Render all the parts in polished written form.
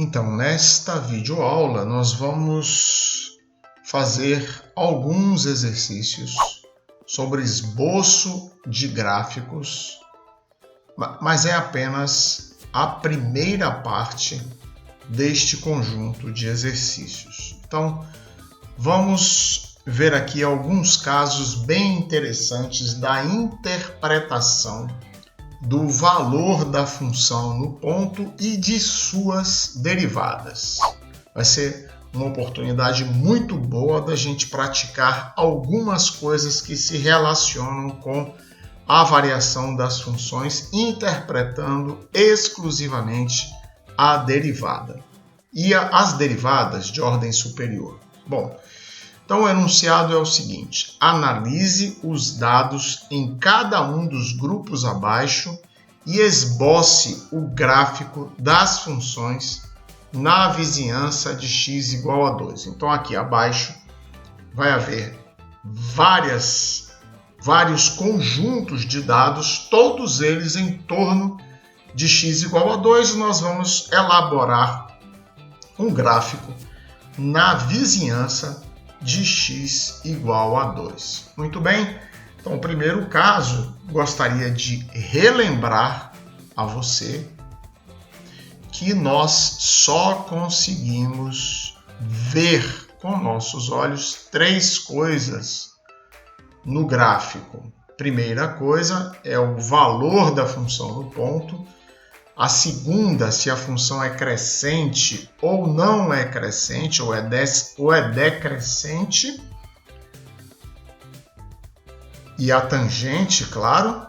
Então, nesta videoaula, nós vamos fazer alguns exercícios sobre esboço de gráficos, mas é apenas a primeira parte deste conjunto de exercícios. Então, vamos ver aqui alguns casos bem interessantes da interpretação do valor da função no ponto e de suas derivadas. Vai ser uma oportunidade muito boa da gente praticar algumas coisas que se relacionam com a variação das funções, interpretando exclusivamente a derivada e as derivadas de ordem superior. Bom, então o enunciado é o seguinte: analise os dados em cada um dos grupos abaixo e esboce o gráfico das funções na vizinhança de x igual a 2. Então aqui abaixo vai haver vários conjuntos de dados, todos eles em torno de x igual a 2. Nós vamos elaborar um gráfico na vizinhança de x igual a 2. Muito bem, então o primeiro caso, gostaria de relembrar a você que nós só conseguimos ver com nossos olhos três coisas no gráfico. Primeira coisa é o valor da função no ponto. A segunda, se a função é crescente ou não é crescente, ou é decrescente. E a tangente, claro.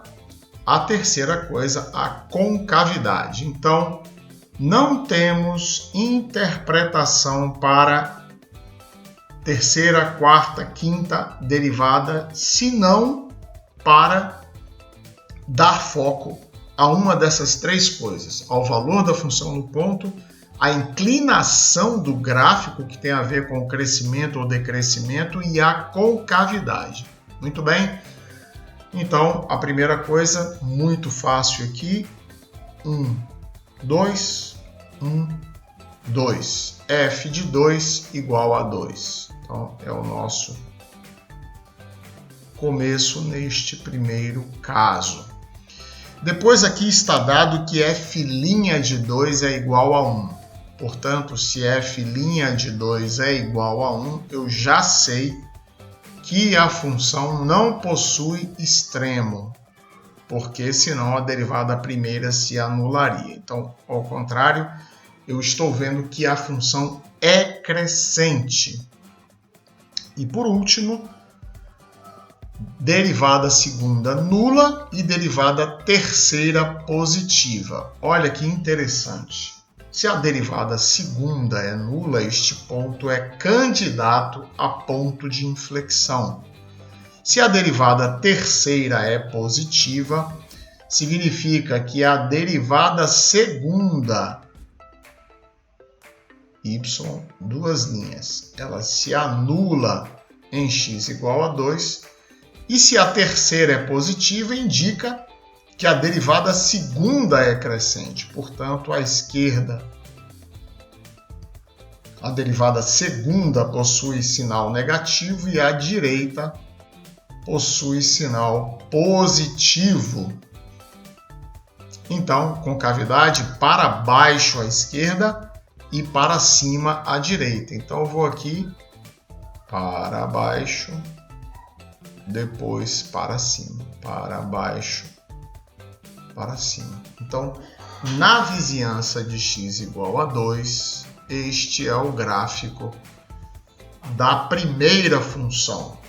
A terceira coisa, a concavidade. Então, não temos interpretação para terceira, quarta, quinta derivada, senão para dar foco a uma dessas três coisas, ao valor da função no ponto, a inclinação do gráfico, que tem a ver com o crescimento ou decrescimento, e a concavidade. Muito bem? Então, a primeira coisa, muito fácil aqui, 1, 2, 1, 2. F de 2 igual a 2. Então, é o nosso começo neste primeiro caso. Depois aqui está dado que f' de 2 é igual a 1. Portanto, se f' de 2 é igual a 1, eu já sei que a função não possui extremo, porque senão a derivada primeira se anularia. Então, ao contrário, eu estou vendo que a função é crescente. E por último, derivada segunda nula e derivada terceira positiva. Olha que interessante. Se a derivada segunda é nula, este ponto é candidato a ponto de inflexão. Se a derivada terceira é positiva, significa que a derivada segunda, y, duas linhas, ela se anula em x igual a 2. E se a terceira é positiva, indica que a derivada segunda é crescente. Portanto, à esquerda, a derivada segunda possui sinal negativo e à direita possui sinal positivo. Então, concavidade para baixo à esquerda e para cima à direita. Então, eu vou aqui para baixo, depois para cima, para baixo, para cima. Então, na vizinhança de x igual a 2, este é o gráfico da primeira função.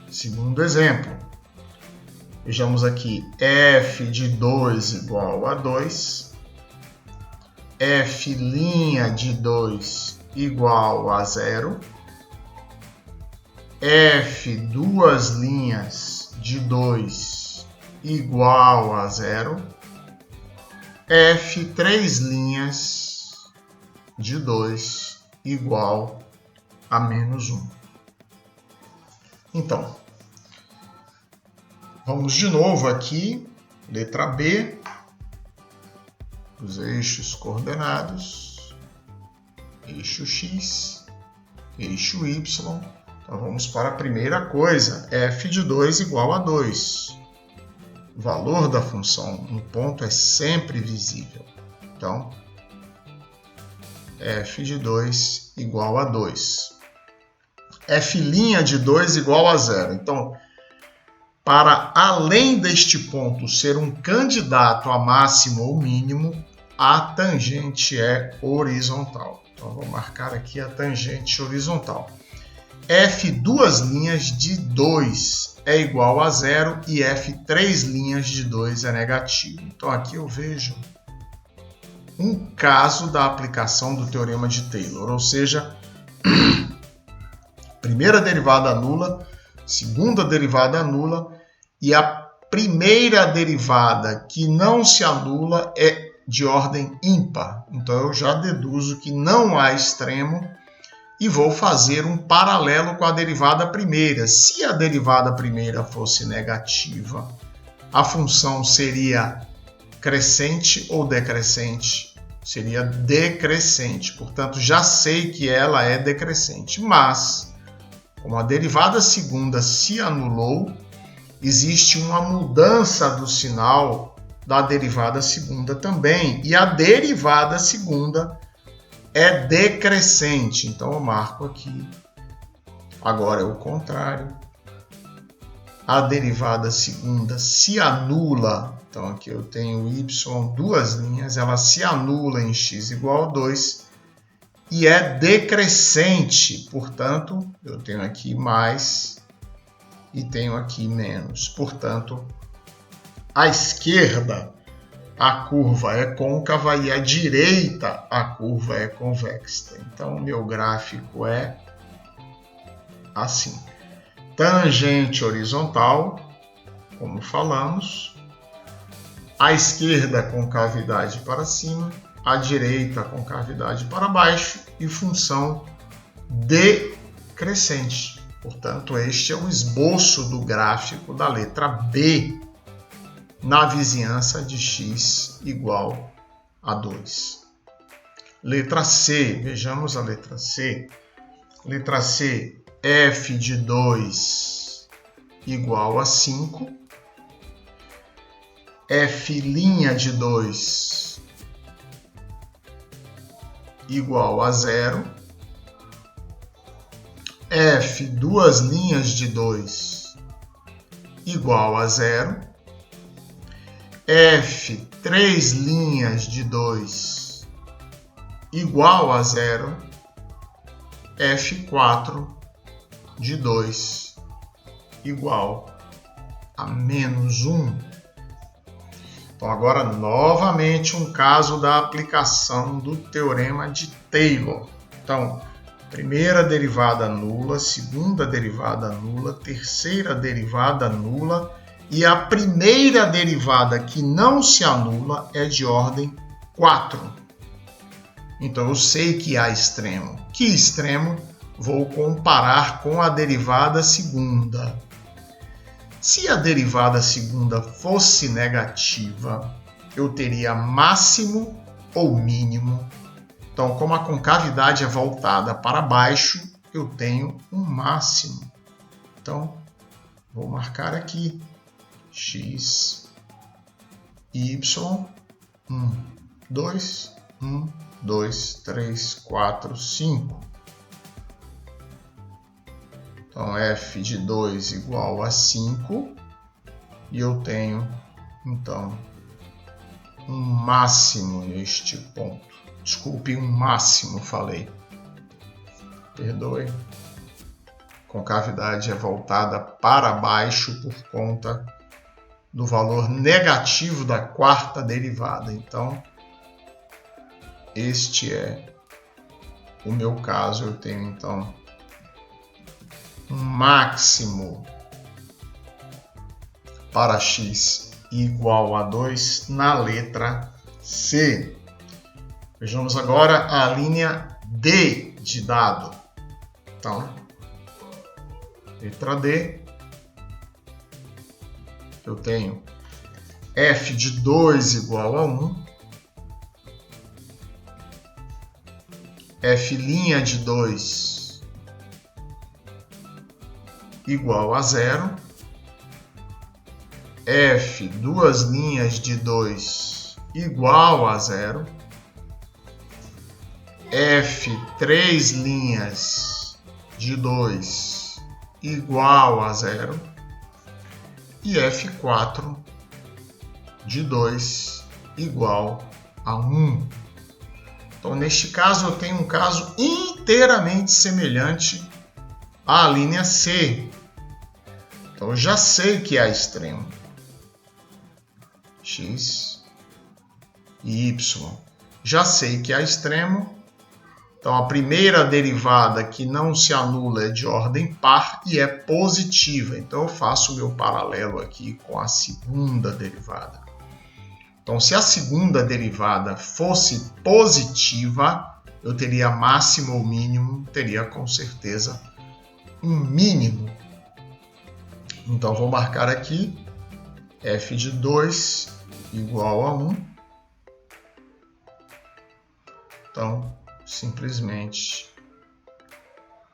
Segundo exemplo, vejamos aqui, f de 2 igual a 2, f' de 2 igual a 0, f duas linhas de 2 igual a 0, f três linhas de 2 igual a menos 1. Então, vamos de novo aqui, letra B. os eixos coordenados, eixo x, eixo y. Então vamos para a primeira coisa, f de 2 igual a 2. O valor da função no ponto é sempre visível. Então, f de 2 igual a 2. f' de 2 igual a 0. Então, para além deste ponto ser um candidato a máximo ou mínimo, a tangente é horizontal. Então, vou marcar aqui a tangente horizontal. F duas linhas de 2 é igual a 0 e F três linhas de 2 é negativo. Então, aqui eu vejo um caso da aplicação do teorema de Taylor, ou seja, primeira derivada nula, segunda derivada nula, e a primeira derivada que não se anula é de ordem ímpar. Então eu já deduzo que não há extremo e vou fazer um paralelo com a derivada primeira. Se a derivada primeira fosse negativa, a função seria crescente ou decrescente? Seria decrescente, portanto já sei que ela é decrescente, mas como a derivada segunda se anulou, existe uma mudança do sinal da derivada segunda também, e a derivada segunda é decrescente. Então eu marco aqui. Agora é o contrário. A derivada segunda se anula. Então aqui eu tenho y duas linhas, ela se anula em x igual a 2 e é decrescente. Portanto, eu tenho aqui mais e tenho aqui menos. Portanto, à esquerda a curva é côncava e à direita a curva é convexa. Então, o meu gráfico é assim. Tangente horizontal, como falamos. À esquerda, concavidade para cima. À direita, concavidade para baixo. E função decrescente. Portanto, este é o esboço do gráfico da letra B na vizinhança de x igual a 2. Letra C, vejamos a letra C. Letra C, f de 2 igual a 5. F' de 2 igual a 0. F duas linhas de 2 igual a 0. F três linhas de 2 igual a 0. F4 de 2 igual a menos 1. Então, agora, novamente, um caso da aplicação do teorema de Taylor. Então, primeira derivada nula, segunda derivada nula, terceira derivada nula e a primeira derivada que não se anula é de ordem 4. Então eu sei que há extremo. Que extremo? Vou comparar com a derivada segunda. Se a derivada segunda fosse negativa, eu teria máximo ou mínimo. Então, como a concavidade é voltada para baixo, eu tenho um máximo. Então, vou marcar aqui x, y, 1, 2, 1, 2, 3, 4, 5. Então, f de 2 igual a 5. E eu tenho, então, um máximo neste ponto. Desculpe, um máximo, falei. Perdoe. Concavidade é voltada para baixo por conta do valor negativo da quarta derivada. Então, este é o meu caso. Eu tenho, então, um máximo para x igual a 2 na letra C. Vejamos agora a linha D de dado. Então, letra D, eu tenho f de 2 igual a 1, f' de 2 igual a 0, f duas linhas de 2 igual a 0, f três linhas de 2 igual a 0 e f4 de 2 igual a 1. Então, neste caso, eu tenho um caso inteiramente semelhante à linha C. Então, eu já sei que há extremo x e y. Já sei que há extremo. Então, a primeira derivada que não se anula é de ordem par e é positiva. Então, eu faço o meu paralelo aqui com a segunda derivada. Então, se a segunda derivada fosse positiva, eu teria máximo ou mínimo, teria com certeza um mínimo. Então, vou marcar aqui f de 2 igual a 1. Então, simplesmente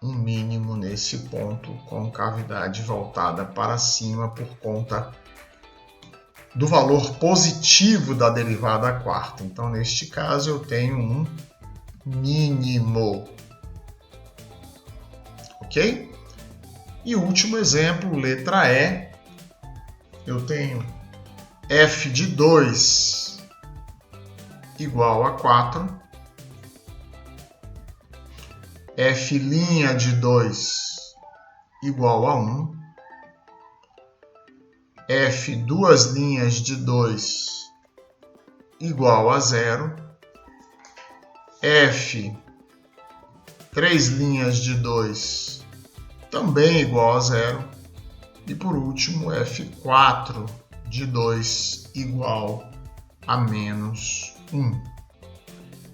um mínimo nesse ponto com cavidade voltada para cima por conta do valor positivo da derivada quarta. Então, neste caso, eu tenho um mínimo. Ok? E o último exemplo, letra E, eu tenho f de 2 igual a 4, f' de 2 igual a 1, f duas linhas de 2 igual a 0, f três linhas de 2 também igual a 0 e por último f4 de 2 igual a menos 1.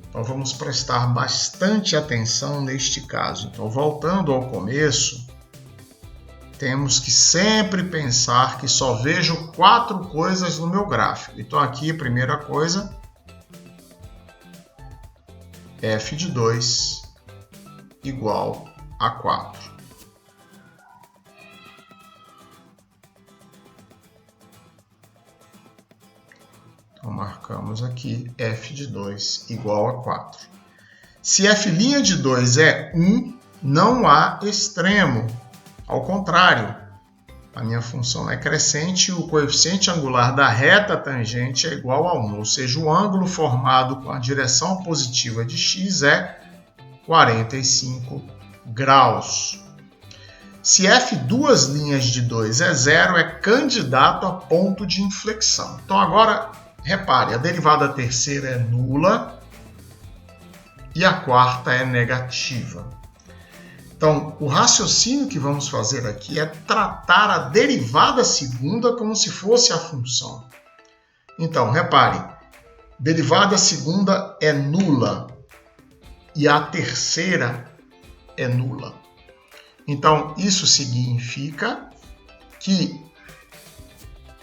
Então vamos prestar bastante atenção neste caso. Então, voltando ao começo, temos que sempre pensar que só vejo 4 coisas no meu gráfico. Então aqui a primeira coisa, f de 2 igual a 4. Então marcamos aqui f de 2 igual a 4. Se f' de 2 é 1, não há extremo. Ao contrário, a minha função é crescente e o coeficiente angular da reta tangente é igual a 1, ou seja, o ângulo formado com a direção positiva de x é 45 graus. Se f duas linhas de 2 é 0, é candidato a ponto de inflexão. Então agora, repare, a derivada terceira é nula e a quarta é negativa. Então, o raciocínio que vamos fazer aqui é tratar a derivada segunda como se fosse a função. Então, repare, derivada segunda é nula e a terceira é nula. Então, isso significa que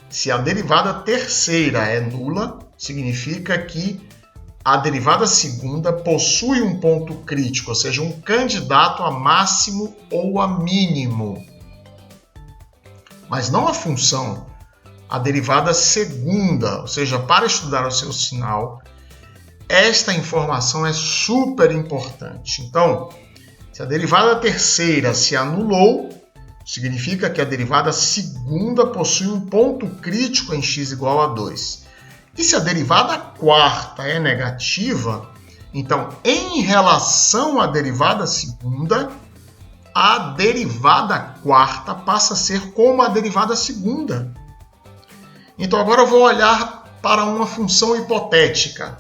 se a derivada terceira é nula, significa que a derivada segunda possui um ponto crítico, ou seja, um candidato a máximo ou a mínimo. Mas não a função, a derivada segunda, ou seja, para estudar o seu sinal, esta informação é super importante. Então, se a derivada terceira se anulou, significa que a derivada segunda possui um ponto crítico em x igual a 2. E se a derivada quarta é negativa, então, em relação à derivada segunda, a derivada quarta passa a ser como a derivada segunda. Então, agora eu vou olhar para uma função hipotética.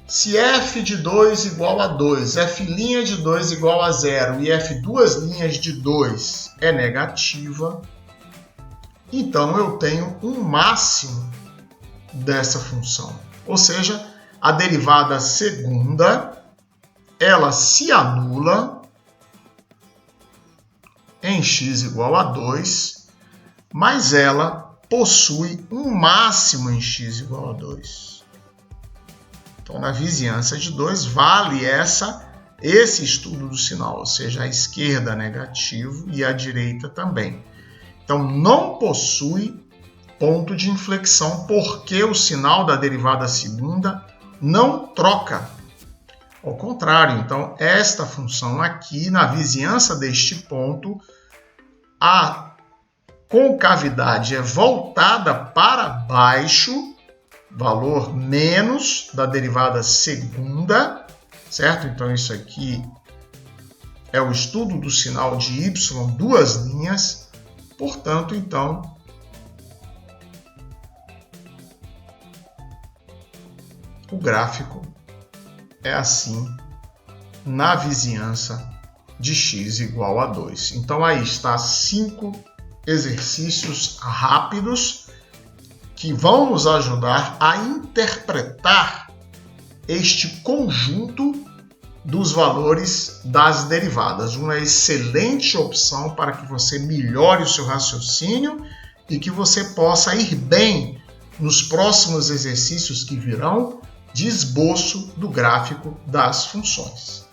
Se f de 2 igual a 2, f' de 2 igual a 0 e f duas linhas de 2 é negativa, então eu tenho um máximo dessa função. Ou seja, a derivada segunda, ela se anula em x igual a 2, mas ela possui um máximo em x igual a 2. Então, na vizinhança de 2, vale essa esse estudo do sinal, ou seja, a esquerda negativo e a direita também. Então, não possui ponto de inflexão, porque o sinal da derivada segunda não troca. Ao contrário, então, esta função aqui, na vizinhança deste ponto, a concavidade é voltada para baixo, valor menos da derivada segunda, certo? Então, isso aqui é o estudo do sinal de y, duas linhas. Portanto, então, o gráfico é assim na vizinhança de x igual a 2. Então, aí está 5 exercícios rápidos que vão nos ajudar a interpretar este conjunto dos valores das derivadas. Uma excelente opção para que você melhore o seu raciocínio e que você possa ir bem nos próximos exercícios que virão de esboço do gráfico das funções.